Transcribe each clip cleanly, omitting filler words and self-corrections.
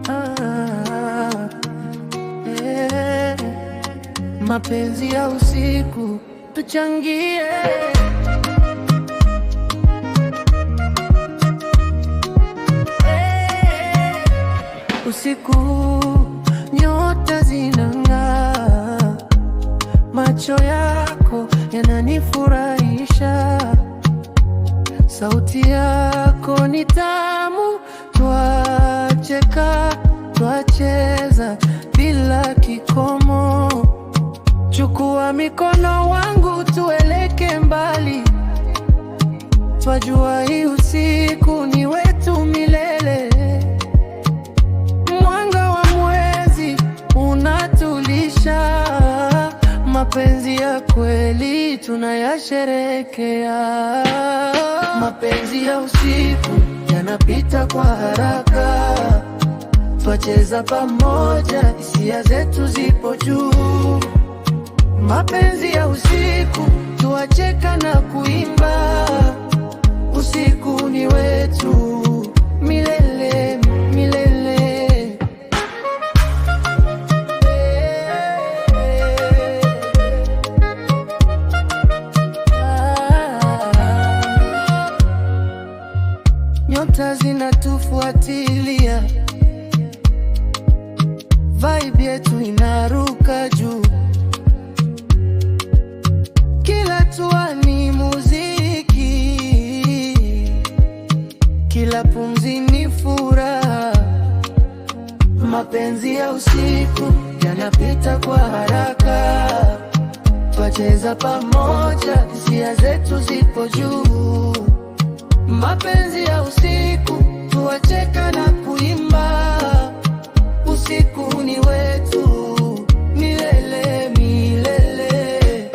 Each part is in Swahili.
Ah, eh, mapenzi ya usiku tuchangie. Usiku nyota zinang'aa, macho yako yananifurahisha, sauti yako ni tamu, twacheka twacheza bila kikomo. Chukua mikono wangu tueleke mbali, twajua hii usiku ni wetu milele. Mwanga wa mwezi unatulisha, mapenzi ya kweli tunayasherekea. Mapenzi ya usiku yanapita kwa haraka, twacheza pamoja, hisia zetu zipo juu. Mapenzi ya usiku tuacheka na kuimba, usiku ni wetu milele milele. Nyota zinatufuatilia, vibe yetu inaruka juu, kila hatua ni muziki, kila pumzi ni furaha. Mapenzi ya usiku yanapita kwa haraka, twacheza pamoja, hisia zetu zipo juu. Mapenzi ya usiku tuacheka na kuimba, usiku ni wetu milele milele.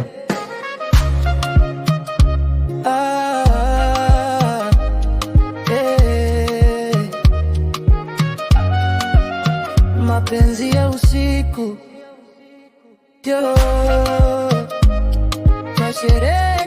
Mapenzi ya usiku yo, twasherekea.